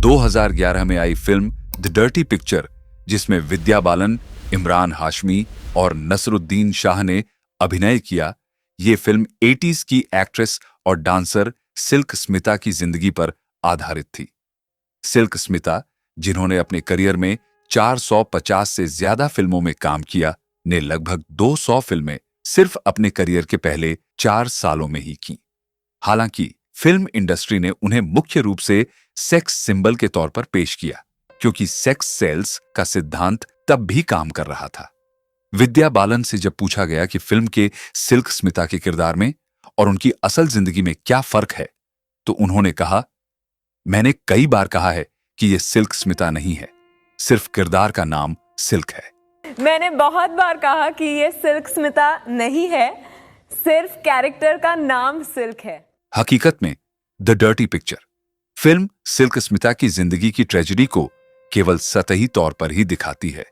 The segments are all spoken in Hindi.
2011 में आई फिल्म द डर्टी पिक्चर, जिसमें विद्या बालन, इमरान हाशमी और नसरुद्दीन शाह ने अभिनय किया, ये फिल्म 80s की एक्ट्रेस और डांसर सिल्क स्मिता की जिंदगी पर आधारित थी। सिल्क स्मिता, जिन्होंने अपने करियर में 450 से ज्यादा फिल्मों में काम किया, ने लगभग 200 फिल्में सिर्फ अपने करियर के पहले 4 सालों में ही की। हालांकि फिल्म इंडस्ट्री ने उन्हें मुख्य रूप से सेक्स सिंबल के तौर पर पेश किया, क्योंकि सेक्स सेल्स का सिद्धांत तब भी काम कर रहा था। विद्या बालन से जब पूछा गया कि फिल्म के सिल्क स्मिता के किरदार में और उनकी असल जिंदगी में क्या फर्क है, तो उन्होंने कहा, मैंने कई बार कहा है कि यह सिल्क स्मिता नहीं है, सिर्फ किरदार का नाम सिल्क है। मैंने बहुत बार कहा कि यह सिल्क स्मिता नहीं है, सिर्फ कैरेक्टर का नाम सिल्क है। हकीकत में the dirty picture film silk Smita की जिंदगी की ट्रेजेडी को केवल सतही तौर पर ही दिखाती है।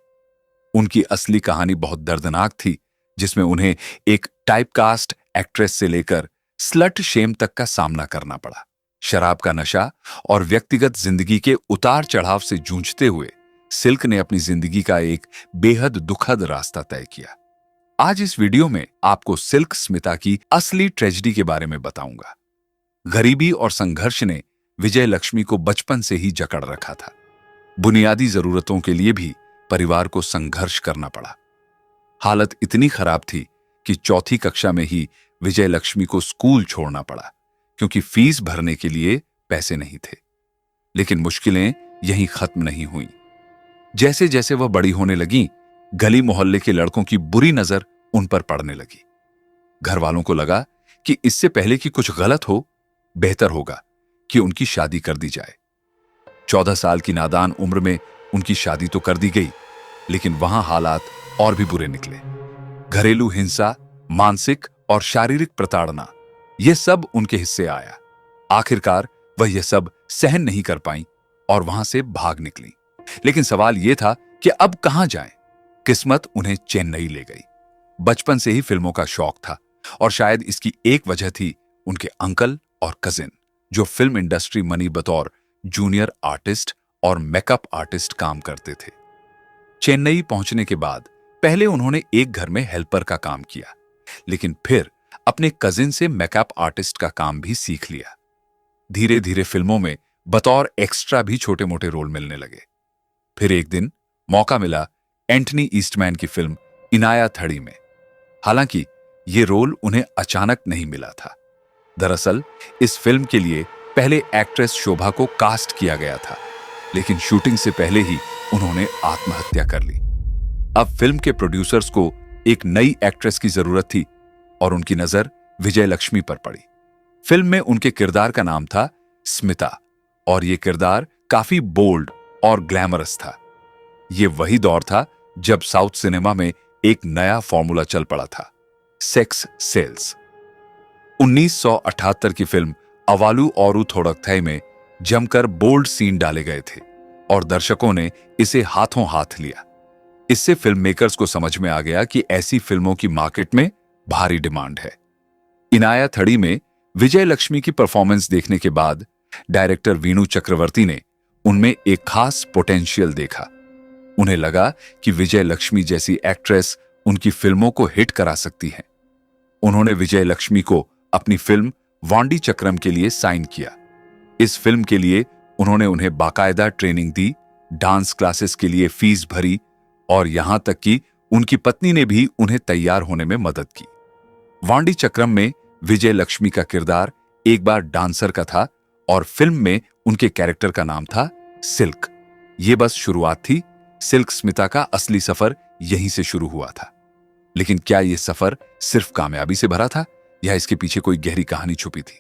उनकी असली कहानी बहुत दर्दनाक थी, जिसमें उन्हें एक टाइपकास्ट एक्ट्रेस से लेकर स्लट शेम तक का सामना करना पड़ा। शराब का नशा और व्यक्तिगत जिंदगी के उतार चढ़ाव से जूझते हुए सिल्क ने अपनी जिंदगी का एक बेहद दुखद रास्ता तय किया। आज इस वीडियो में आपको सिल्क स्मिता की असली ट्रेजेडी के बारे में बताऊंगा। गरीबी और संघर्ष ने विजय लक्ष्मी को बचपन से ही जकड़ रखा था। बुनियादी जरूरतों के लिए भी परिवार को संघर्ष करना पड़ा। हालत इतनी खराब थी कि चौथी कक्षा में ही विजय लक्ष्मी को स्कूल छोड़ना पड़ा, क्योंकि फीस भरने के लिए पैसे नहीं थे। लेकिन मुश्किलें यहीं खत्म नहीं हुईं। जैसे जैसे वह बड़ी होने लगी, गली मोहल्ले के लड़कों की बुरी नजर उन पर पड़ने लगी। घर वालों को लगा कि इससे पहले कि कुछ गलत हो, बेहतर होगा कि उनकी शादी कर दी जाए। 14 साल की नादान उम्र में उनकी शादी तो कर दी गई, लेकिन वहां हालात और भी बुरे निकले। घरेलू हिंसा, मानसिक और शारीरिक प्रताड़ना, यह सब उनके हिस्से आया। आखिरकार वह यह सब सहन नहीं कर पाई और वहां से भाग निकली। लेकिन सवाल यह था कि अब कहां जाएं? किस्मत उन्हें चेन्नई ले गई। बचपन से ही फिल्मों का शौक था और शायद इसकी एक वजह थी उनके अंकल और कजिन, जो फिल्म इंडस्ट्री मनी बतौर जूनियर आर्टिस्ट और मेकअप आर्टिस्ट काम करते थे। चेन्नई पहुंचने के बाद पहले उन्होंने एक घर में हेल्पर का काम किया, लेकिन फिर अपने कजिन से मेकअप आर्टिस्ट का काम भी सीख लिया। धीरे धीरे फिल्मों में बतौर एक्स्ट्रा भी छोटे मोटे रोल मिलने लगे। फिर एक दिन मौका मिला एंटनी ईस्टमैन की फिल्म इनाया थड़ी में। हालांकि यह रोल उन्हें अचानक नहीं मिला था। दरअसल इस फिल्म के लिए पहले एक्ट्रेस शोभा को कास्ट किया गया था, लेकिन शूटिंग से पहले ही उन्होंने आत्महत्या कर ली। अब फिल्म के प्रोड्यूसर्स को एक नई एक्ट्रेस की जरूरत थी और उनकी नजर विजय लक्ष्मी पर पड़ी। फिल्म में उनके किरदार का नाम था स्मिता और यह किरदार काफी बोल्ड और ग्लैमरस था। यह वही दौर था जब साउथ सिनेमा में एक नया फॉर्मूला चल पड़ा था, सेक्स सेल्स। 1978 की फिल्म अवालू औरू थोड़कथई में जमकर बोल्ड सीन डाले गए थे और दर्शकों ने इसे हाथों हाथ लिया। इससे फिल्म मेकर्स को समझ में आ गया कि ऐसी फिल्मों की मार्केट में भारी डिमांड है। इनाया थड़ी में विजय लक्ष्मी की परफॉर्मेंस देखने के बाद डायरेक्टर वीणु चक्रवर्ती ने उनमें एक खास पोटेंशियल देखा। उन्हें लगा कि विजय लक्ष्मी जैसी एक्ट्रेस उनकी फिल्मों को हिट करा सकती है। उन्होंने विजय लक्ष्मी को अपनी फिल्म वांडी चक्रम के लिए साइन किया। इस फिल्म के लिए उन्होंने उन्हें बाकायदा ट्रेनिंग दी, डांस क्लासेस के लिए फीस भरी और यहां तक कि उनकी पत्नी ने भी उन्हें तैयार होने में मदद की। वांडी चक्रम में विजय लक्ष्मी का किरदार एक बार डांसर का था और फिल्म में उनके कैरेक्टर का नाम था सिल्क। यह बस शुरुआत थी। सिल्क स्मिता का असली सफर यहीं से शुरू हुआ था। लेकिन क्या यह सफर सिर्फ कामयाबी से भरा था या इसके पीछे कोई गहरी कहानी छुपी थी?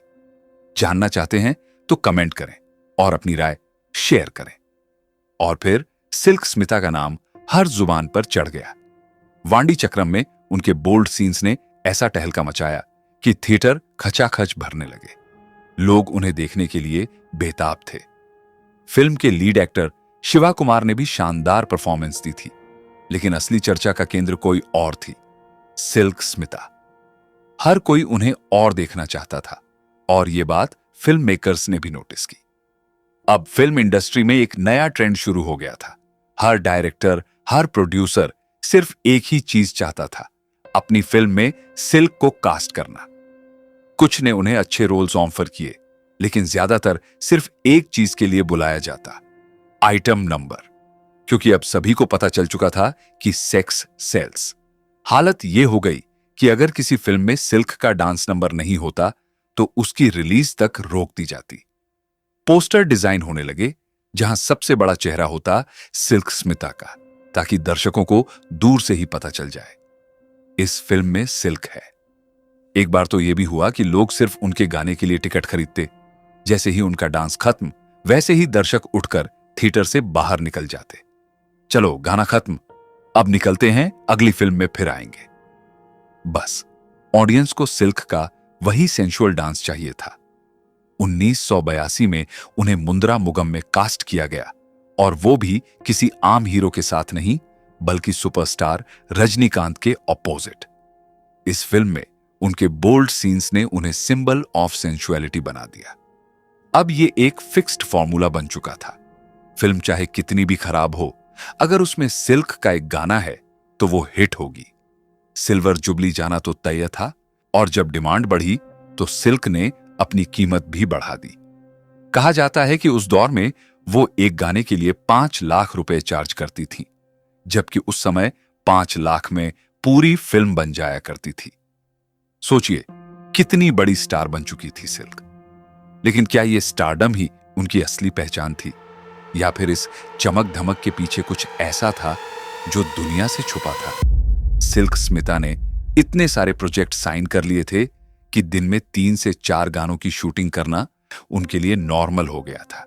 जानना चाहते हैं तो कमेंट करें और अपनी राय शेयर करें। और फिर सिल्क स्मिता का नाम हर जुबान पर चढ़ गया। वांडी चक्रम में उनके बोल्ड सीन्स ने ऐसा टहलका मचाया कि थिएटर खचाखच भरने लगे। लोग उन्हें देखने के लिए बेताब थे। फिल्म के लीड एक्टर शिवा कुमार ने भी शानदार परफॉर्मेंस दी थी, लेकिन असली चर्चा का केंद्र कोई और थी, सिल्क स्मिता। हर कोई उन्हें और देखना चाहता था और यह बात फिल्म मेकर्स ने भी नोटिस की। अब फिल्म इंडस्ट्री में एक नया ट्रेंड शुरू हो गया था। हर डायरेक्टर, हर प्रोड्यूसर सिर्फ एक ही चीज चाहता था, अपनी फिल्म में सिल्क को कास्ट करना। कुछ ने उन्हें अच्छे रोल्स ऑफर किए, लेकिन ज्यादातर सिर्फ एक चीज के लिए बुलाया जाता, आइटम नंबर। क्योंकि अब सभी को पता चल चुका था कि सेक्स सेल्स। हालत यह हो गई कि अगर किसी फिल्म में सिल्क का डांस नंबर नहीं होता तो उसकी रिलीज तक रोक दी जाती। पोस्टर डिजाइन होने लगे जहां सबसे बड़ा चेहरा होता सिल्क स्मिता का, ताकि दर्शकों को दूर से ही पता चल जाए इस फिल्म में सिल्क है। एक बार तो यह भी हुआ कि लोग सिर्फ उनके गाने के लिए टिकट खरीदते। जैसे ही उनका डांस खत्म, वैसे ही दर्शक उठकर थिएटर से बाहर निकल जाते। चलो गाना खत्म, अब निकलते हैं, अगली फिल्म में फिर आएंगे। बस ऑडियंस को सिल्क का वही सेंसुअल डांस चाहिए था। 1982 में उन्हें मुंद्रा मुगम में कास्ट किया गया, और वो भी किसी आम हीरो के साथ नहीं, बल्कि सुपरस्टार रजनीकांत के ऑपोजिट। इस फिल्म में उनके बोल्ड सीन्स ने उन्हें सिंबल ऑफ सेंसुअलिटी बना दिया। अब ये एक फिक्स्ड फॉर्मूला बन चुका था। फिल्म चाहे कितनी भी खराब हो, अगर उसमें सिल्क का एक गाना है तो वो हिट होगी। सिल्वर जुबली जाना तो तय था, और जब डिमांड बढ़ी तो सिल्क ने अपनी कीमत भी बढ़ा दी। कहा जाता है कि उस दौर में वो एक गाने के लिए 5 लाख रुपए चार्ज करती थी, जबकि उस समय 5 लाख में पूरी फिल्म बन जाया करती थी। सोचिए कितनी बड़ी स्टार बन चुकी थी सिल्क। लेकिन क्या यह स्टारडम ही उनकी असली पहचान थी, या फिर इस चमक धमक के पीछे कुछ ऐसा था जो दुनिया से छुपा था? सिल्क स्मिता ने इतने सारे प्रोजेक्ट साइन कर लिए थे कि दिन में 3 से 4 गानों की शूटिंग करना उनके लिए नॉर्मल हो गया था।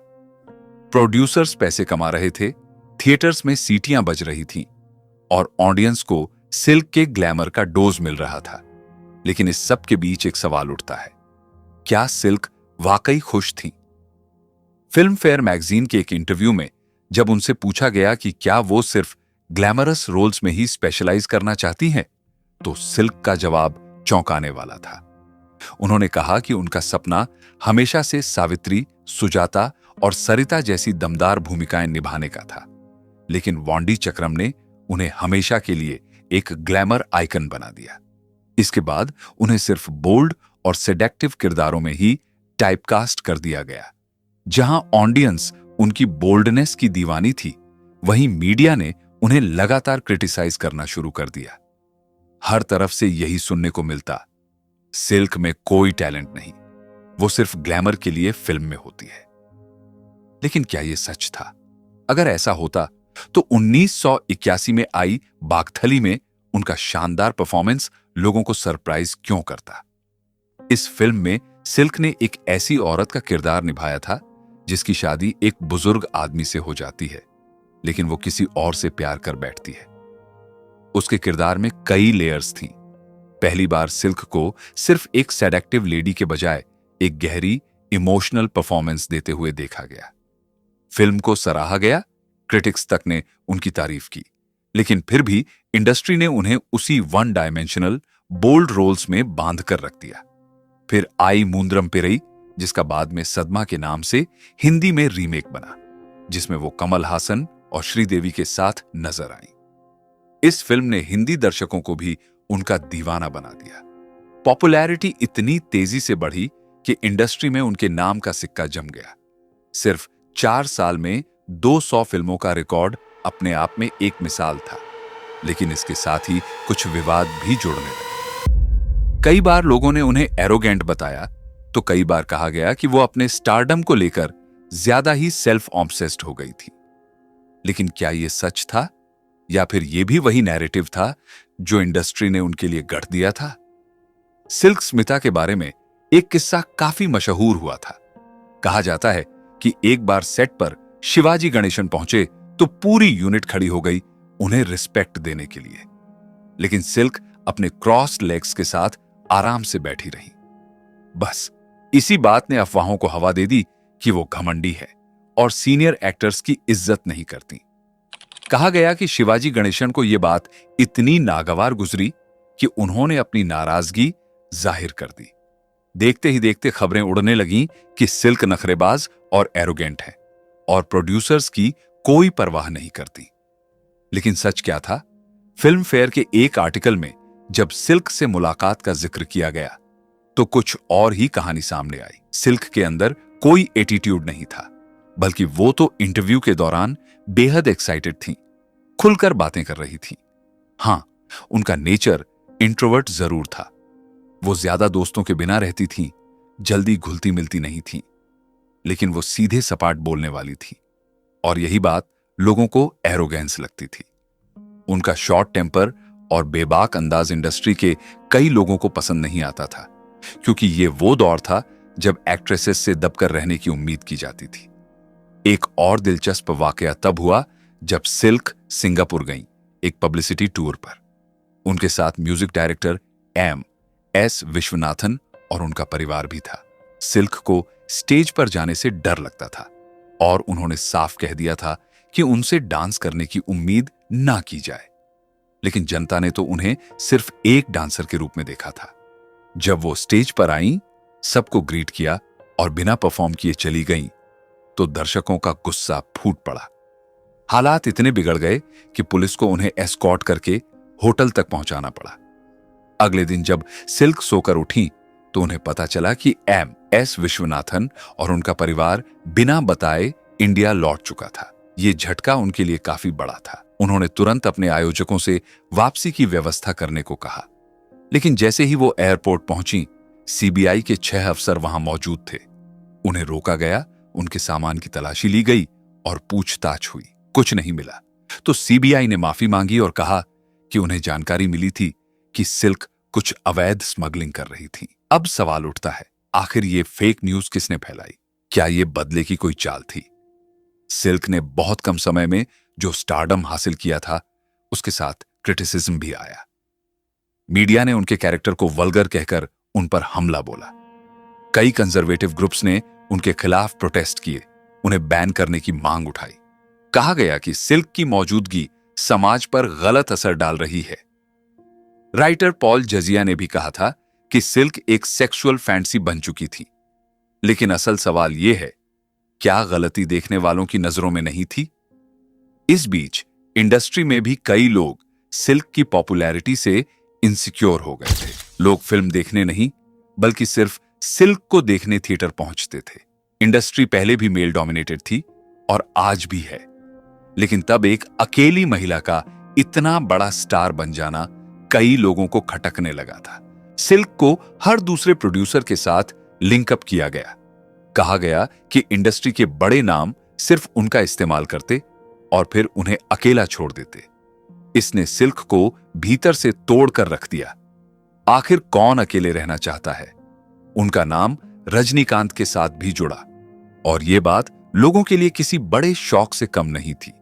प्रोड्यूसर्स पैसे कमा रहे थे, थिएटर्स में सीटियां बज रही थीं, और ऑडियंस को सिल्क के ग्लैमर का डोज मिल रहा था। लेकिन इस सब के बीच एक सवाल उठता है, क्या सिल्क वाकई खुश थी? फिल्म फेयर मैगजीन के एक इंटरव्यू में जब उनसे पूछा गया कि क्या वो सिर्फ ग्लैमरस रोल्स में ही स्पेशलाइज करना चाहती हैं, तो सिल्क का जवाब चौंकाने वाला था। उन्होंने कहा कि उनका सपना हमेशा से सावित्री, सुजाता और सरिता जैसी दमदार भूमिकाएं निभाने का था, लेकिन वांडी चक्रम ने उन्हें हमेशा के लिए एक ग्लैमर आइकन बना दिया। इसके बाद उन्हें सिर्फ बोल्ड और सेडेक्टिव किरदारों में ही टाइपकास्ट कर दिया गया। जहां ऑडियंस उनकी बोल्डनेस की दीवानी थी, वहीं मीडिया ने उन्हें लगातार क्रिटिसाइज करना शुरू कर दिया। हर तरफ से यही सुनने को मिलता, सिल्क में कोई टैलेंट नहीं, वो सिर्फ ग्लैमर के लिए फिल्म में होती है। लेकिन क्या यह सच था? अगर ऐसा होता तो 1981 में आई बागथली में उनका शानदार परफॉर्मेंस लोगों को सरप्राइज क्यों करता? इस फिल्म में सिल्क ने एक ऐसी औरत का किरदार निभाया था जिसकी शादी एक बुजुर्ग आदमी से हो जाती है, लेकिन वो किसी और से प्यार कर बैठती है। उसके किरदार में कई लेयर्स थीं। पहली बार सिल्क को सिर्फ एक सेडेक्टिव लेडी के बजाय एक गहरी इमोशनल परफॉर्मेंस देते हुए देखा गया। फिल्म को सराहा गया, क्रिटिक्स तक ने उनकी तारीफ की, लेकिन फिर भी इंडस्ट्री ने उन्हें उसी वन डायमेंशनल बोल्ड रोल्स में बांध कर रख दिया। फिर आई मूंद्रम पिरई, जिसका बाद में सदमा के नाम से हिंदी में रीमेक बना, जिसमें वो कमल हासन और श्रीदेवी के साथ नजर आई। इस फिल्म ने हिंदी दर्शकों को भी उनका दीवाना बना दिया। पॉपुलैरिटी इतनी तेजी से बढ़ी कि इंडस्ट्री में उनके नाम का सिक्का जम गया। सिर्फ 4 साल में 200 फिल्मों का रिकॉर्ड अपने आप में एक मिसाल था, लेकिन इसके साथ ही कुछ विवाद भी जुड़ने लगे। कई बार लोगों ने उन्हें एरोगेंट बताया, तो कई बार कहा गया कि वो अपने स्टारडम को लेकर ज्यादा ही सेल्फ ऑब्सेस्ड हो गई थी। लेकिन क्या यह सच था, या फिर यह भी वही नैरेटिव था जो इंडस्ट्री ने उनके लिए गढ़ दिया था? सिल्क स्मिता के बारे में एक किस्सा काफी मशहूर हुआ था। कहा जाता है कि एक बार सेट पर शिवाजी गणेशन पहुंचे तो पूरी यूनिट खड़ी हो गई उन्हें रिस्पेक्ट देने के लिए, लेकिन सिल्क अपने क्रॉस लेग्स के साथ आराम से बैठी रही। बस इसी बात ने अफवाहों को हवा दे दी कि वो घमंडी है और सीनियर एक्टर्स की इज्जत नहीं करती। कहा गया कि शिवाजी गणेशन को यह बात इतनी नागवार गुजरी कि उन्होंने अपनी नाराजगी जाहिर कर दी। देखते ही देखते खबरें उड़ने लगीं कि सिल्क नखरेबाज और एरोगेंट है, और प्रोड्यूसर्स की कोई परवाह नहीं करती। लेकिन सच क्या था? फिल्म फेयर के एक आर्टिकल में जब सिल्क से मुलाकात का जिक्र किया गया तो कुछ और ही कहानी सामने आई। सिल्क के अंदर कोई एटीट्यूड नहीं था, बल्कि वो तो इंटरव्यू के दौरान बेहद एक्साइटेड थी, खुलकर बातें कर रही थी। हां, उनका नेचर इंट्रोवर्ट जरूर था। वो ज्यादा दोस्तों के बिना रहती थी, जल्दी घुलती मिलती नहीं थी, लेकिन वो सीधे सपाट बोलने वाली थी और यही बात लोगों को एरोगेंस लगती थी। उनका शॉर्ट टेम्पर और बेबाक अंदाज इंडस्ट्री के कई लोगों को पसंद नहीं आता था, क्योंकि ये वो दौर था जब एक्ट्रेसेस से दबकर रहने की उम्मीद की जाती थी। एक और दिलचस्प वाकया तब हुआ जब सिल्क सिंगापुर गईं, एक पब्लिसिटी टूर पर। उनके साथ म्यूजिक डायरेक्टर एस विश्वनाथन और उनका परिवार भी था। सिल्क को स्टेज पर जाने से डर लगता था और उन्होंने साफ कह दिया था कि उनसे डांस करने की उम्मीद ना की जाए। लेकिन जनता ने तो उन्हें सिर्फ एक डांसर के रूप में देखा था। जब वो स्टेज पर आईं, सबको ग्रीट किया और बिना परफॉर्म किए चली गईं, तो दर्शकों का गुस्सा फूट पड़ा। हालात इतने बिगड़ गए कि पुलिस को उन्हें एस्कॉर्ट करके होटल तक पहुंचाना पड़ा। अगले दिन जब सिल्क सोकर उठी तो उन्हें पता चला कि एस विश्वनाथन और उनका परिवार बिना बताए इंडिया लौट चुका था। ये झटका उनके लिए काफी बड़ा था। उन्होंने तुरंत अपने आयोजकों से वापसी की व्यवस्था करने को कहा, लेकिन जैसे ही वो एयरपोर्ट पहुंची, सीबीआई के 6 अफसर वहां मौजूद थे। उन्हें रोका गया, उनके सामान की तलाशी ली गई और पूछताछ हुई। कुछ नहीं मिला तो सीबीआई ने माफी मांगी और कहा कि उन्हें जानकारी मिली थी कि सिल्क कुछ अवैध स्मगलिंग कर रही थी। अब सवाल उठता है, आखिर ये फेक न्यूज किसने फैलाई? क्या ये बदले की कोई चाल थी? सिल्क ने बहुत कम समय में जो स्टारडम हासिल किया था, उसके साथ क्रिटिसिज्म भी आया। मीडिया ने उनके कैरेक्टर को वल्गर कहकर उन पर हमला बोला। कई कंजर्वेटिव ग्रुप्स ने उनके खिलाफ प्रोटेस्ट किए, उन्हें बैन करने की मांग उठाई। कहा गया कि सिल्क की मौजूदगी समाज पर गलत असर डाल रही है। राइटर पॉल जजिया ने भी कहा था कि सिल्क एक सेक्सुअल फैंटेसी बन चुकी थी। लेकिन असल सवाल यह है, क्या गलती देखने वालों की नजरों में नहीं थी? इस बीच इंडस्ट्री में भी कई लोग सिल्क की पॉपुलैरिटी से इनसिक्योर हो गए थे। लोग फिल्म देखने नहीं, बल्कि सिर्फ सिल्क को देखने थिएटर पहुंचते थे। इंडस्ट्री पहले भी मेल डोमिनेटेड थी और आज भी है, लेकिन तब एक अकेली महिला का इतना बड़ा स्टार बन जाना कई लोगों को खटकने लगा था। सिल्क को हर दूसरे प्रोड्यूसर के साथ लिंकअप किया गया। कहा गया कि इंडस्ट्री के बड़े नाम सिर्फ उनका इस्तेमाल करते और फिर उन्हें अकेला छोड़ देते। इसने सिल्क को भीतर से तोड़कर रख दिया। आखिर कौन अकेले रहना चाहता है? उनका नाम रजनीकांत के साथ भी जुड़ा और यह बात लोगों के लिए किसी बड़े शौक से कम नहीं थी।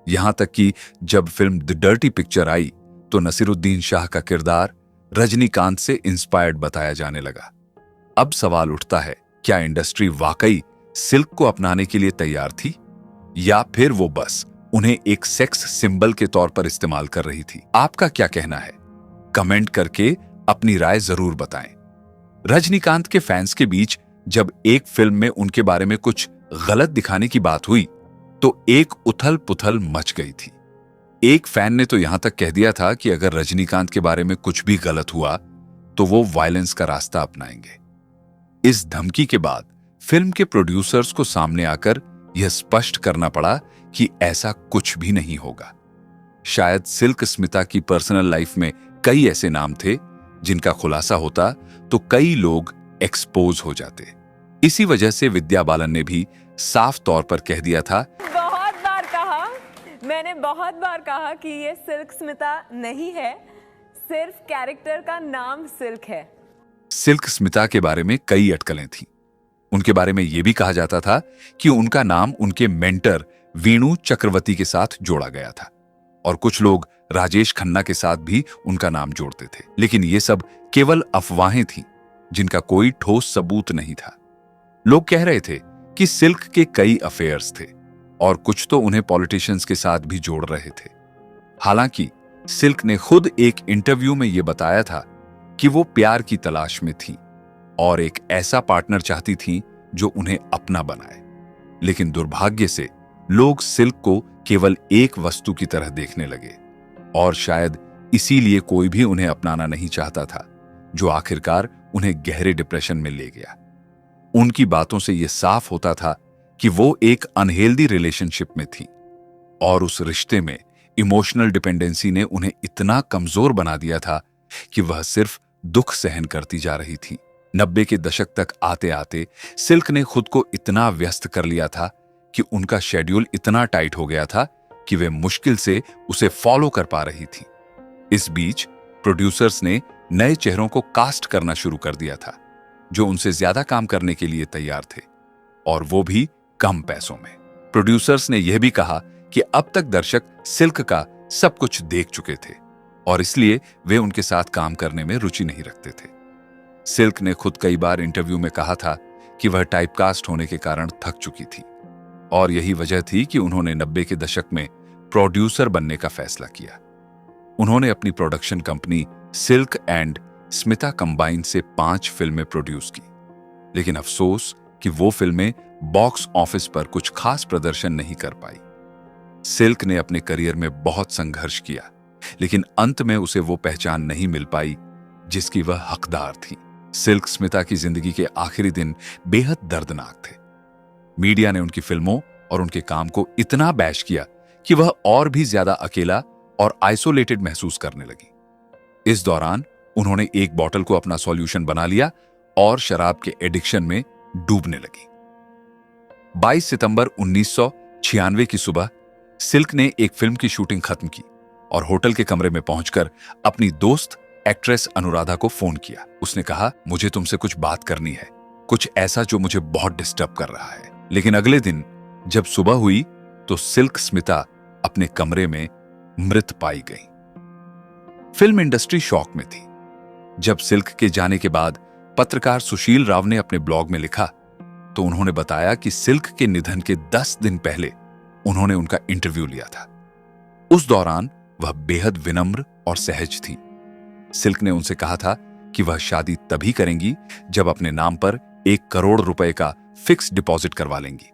यहां तक कि जब फिल्म द डर्टी पिक्चर आई तो नसीरुद्दीन शाह का किरदार रजनीकांत से इंस्पायर्ड बताया जाने लगा। अब सवाल उठता है, क्या इंडस्ट्री वाकई सिल्क को अपनाने के लिए तैयार थी, या फिर वो बस उन्हें एक सेक्स सिंबल के तौर पर इस्तेमाल कर रही थी? आपका क्या कहना है? कमेंट करके अपनी राय जरूर बताएं। रजनीकांत के फैंस के बीच जब एक फिल्म में उनके बारे में कुछ गलत दिखाने की बात हुई तो एक उथल पुथल मच गई थी। एक फैन ने तो यहां तक कह दिया था कि अगर रजनीकांत के बारे में कुछ भी गलत हुआ तो वो वायलेंस का रास्ता अपनाएंगे। इस धमकी के बाद फिल्म के प्रोड्यूसर्स को सामने आकर यह स्पष्ट करना पड़ा कि ऐसा कुछ भी नहीं होगा। शायद सिल्क स्मिता की पर्सनल लाइफ में कई ऐसे नाम थे जिनका खुलासा होता तो कई लोग एक्सपोज हो जाते। इसी वजह से विद्या बालन ने भी साफ तौर पर कह दिया था, मैंने बहुत बार कहा कि ये सिल्क स्मिता नहीं है, सिर्फ कैरेक्टर का नाम सिल्क है। सिल्क स्मिता के बारे में कई अटकलें थीं। उनके बारे में यह भी कहा जाता था कि उनका नाम उनके मेंटर वीणु चक्रवर्ती के साथ जोड़ा गया था और कुछ लोग राजेश खन्ना के साथ भी उनका नाम जोड़ते थे। लेकिन ये सब केवल अफवाहें थीं जिनका कोई ठोस सबूत नहीं था। लोग कह रहे थे कि सिल्क के कई अफेयर्स थे और कुछ तो उन्हें पॉलिटिशियंस के साथ भी जोड़ रहे थे। हालांकि सिल्क ने खुद एक इंटरव्यू में यह बताया था कि वो प्यार की तलाश में थी और एक ऐसा पार्टनर चाहती थी जो उन्हें अपना बनाए। लेकिन दुर्भाग्य से लोग सिल्क को केवल एक वस्तु की तरह देखने लगे और शायद इसीलिए कोई भी उन्हें अपनाना नहीं चाहता था, जो आखिरकार उन्हें गहरे डिप्रेशन में ले गया। उनकी बातों से यह साफ होता था कि वो एक अनहेल्दी रिलेशनशिप में थी और उस रिश्ते में इमोशनल डिपेंडेंसी ने उन्हें इतना कमजोर बना दिया था कि वह सिर्फ दुख सहन करती जा रही थी। 90 के दशक तक आते आते सिल्क ने खुद को इतना व्यस्त कर लिया था कि उनका शेड्यूल इतना टाइट हो गया था कि वे मुश्किल से उसे फॉलो कर पा रही थी। इस बीच प्रोड्यूसर्स ने नए चेहरों को कास्ट करना शुरू कर दिया था, जो उनसे ज्यादा काम करने के लिए तैयार थे, और वो भी कम पैसों में। प्रोड्यूसर्स ने यह भी कहा कि अब तक दर्शक सिल्क का सब कुछ देख चुके थे और इसलिए वे उनके साथ काम करने में रुचि नहीं रखते थे। सिल्क ने खुद कई बार इंटरव्यू में कहा था कि वह टाइपकास्ट होने के कारण थक चुकी थी और यही वजह थी कि उन्होंने 90 के दशक में प्रोड्यूसर बनने का फैसला किया। उन्होंने अपनी production company silk and Smita combine से 5 फिल्में प्रोड्यूस की, लेकिन अफसोस कि वो फिल्में बॉक्स ऑफिस पर कुछ खास प्रदर्शन नहीं कर पाई। सिल्क ने अपने करियर में बहुत संघर्ष किया, लेकिन अंत में उसे वो पहचान नहीं मिल पाई जिसकी वह हकदार थी। सिल्क स्मिता की जिंदगी के आखिरी दिन बेहद दर्दनाक थे। मीडिया ने उनकी फिल्मों और उनके काम को इतना बैश किया कि वह और भी ज्यादा अकेला और आइसोलेटेड महसूस करने लगी। इस दौरान उन्होंने एक बोतल को अपना सॉल्यूशन बना लिया और शराब के एडिक्शन में डूबने लगी। 22 सितंबर 1996 की सुबह सिल्क ने एक फिल्म की शूटिंग खत्म की और होटल के कमरे में पहुंचकर अपनी दोस्त एक्ट्रेस अनुराधा को फोन किया। उसने कहा, मुझे तुमसे कुछ बात करनी है, कुछ ऐसा जो मुझे बहुत डिस्टर्ब कर रहा है। लेकिन अगले दिन जब सुबह हुई तो सिल्क स्मिता अपने कमरे में मृत पाई गई। फिल्म इंडस्ट्री शॉक में थी। जब सिल्क के जाने के बाद पत्रकार सुशील राव ने अपने ब्लॉग में लिखा तो उन्होंने बताया कि सिल्क के निधन के 10 दिन पहले उन्होंने उनका इंटरव्यू लिया था। उस दौरान वह बेहद विनम्र और सहज थी। सिल्क ने उनसे कहा था कि वह शादी तभी करेंगी जब अपने नाम पर 1 करोड़ रुपए का फिक्स डिपॉजिट करवा लेंगी,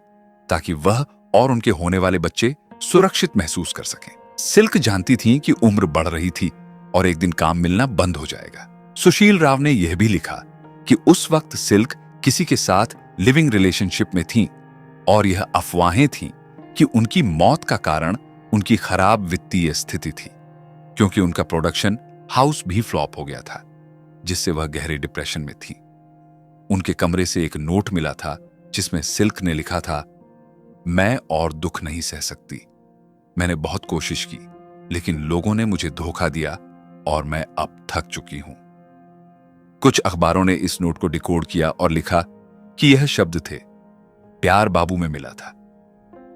ताकि वह और उनके होने वाले बच्चे सुरक्षित महसूस कर सकें। सिल्क जानती थीं कि उम्र बढ़ रही थी और एक दिन काम मिलना बंद हो जाएगा। सुशील राव ने यह भी लिखा कि उस वक्त सिल्क किसी के साथ लिविंग रिलेशनशिप में थीं और यह अफवाहें थीं कि उनकी मौत का कारण उनकी खराब वित्तीय स्थिति थी, क्योंकि उनका प्रोडक्शन हाउस भी फ्लॉप हो गया था, जिससे वह गहरे डिप्रेशन में थी। उनके कमरे से एक नोट मिला था जिसमें सिल्क ने लिखा था, मैं और दुख नहीं सह सकती। मैंने बहुत कोशिश की, लेकिन लोगों ने मुझे धोखा दिया और मैं अब थक चुकी हूं। कुछ अखबारों ने इस नोट को डिकोड किया और लिखा कि यह शब्द थे, प्यार बाबू में मिला था।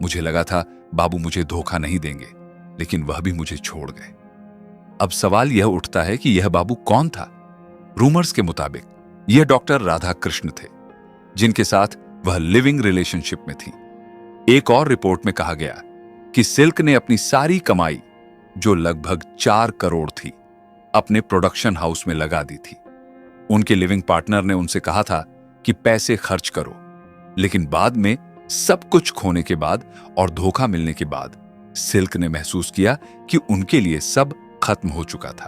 मुझे लगा था बाबू मुझे धोखा नहीं देंगे, लेकिन वह भी मुझे छोड़ गए। अब सवाल यह उठता है कि यह बाबू कौन था? रूमर्स के मुताबिक यह डॉक्टर राधा कृष्ण थे, जिनके साथ वह लिविंग रिलेशनशिप में थी। एक और रिपोर्ट में कहा गया कि सिल्क ने अपनी सारी कमाई, जो लगभग 4 करोड़ थी, अपने प्रोडक्शन हाउस में लगा दी थी। उनके लिविंग पार्टनर ने उनसे कहा था कि पैसे खर्च करो, लेकिन बाद में सब कुछ खोने के बाद और धोखा मिलने के बाद सिल्क ने महसूस किया कि उनके लिए सब खत्म हो चुका था।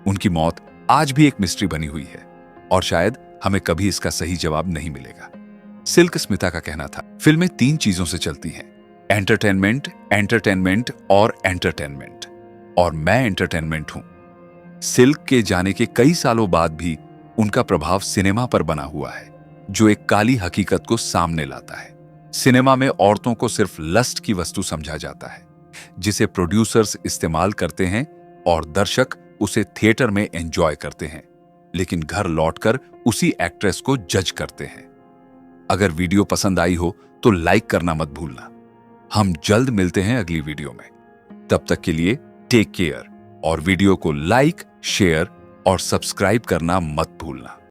उनकी मौत आज भी एक मिस्ट्री बनी हुई है और शायद हमें कभी इसका सही जवाब नहीं मिलेगा। सिल्क स्मिता का कहना था, फिल्में 3 चीजों से चलती हैं, एंटरटेनमेंट, एंटरटेनमेंट और एंटरटेनमेंट, और मैं एंटरटेनमेंट हूं। सिल्क के जाने के कई सालों बाद भी उनका प्रभाव सिनेमा पर बना हुआ है, जो एक काली हकीकत को सामने लाता है। सिनेमा में औरतों को सिर्फ लस्ट की वस्तु समझा जाता है, जिसे प्रोड्यूसर्स इस्तेमाल करते हैं और दर्शक उसे थिएटर में एंजॉय करते हैं, लेकिन घर लौटकर उसी एक्ट्रेस को जज करते हैं। अगर वीडियो पसंद आई हो तो लाइक करना मत भूलना। हम जल्द मिलते हैं अगली वीडियो में। तब तक के लिए टेक केयर और वीडियो को लाइक, शेयर और सब्सक्राइब करना मत भूलना।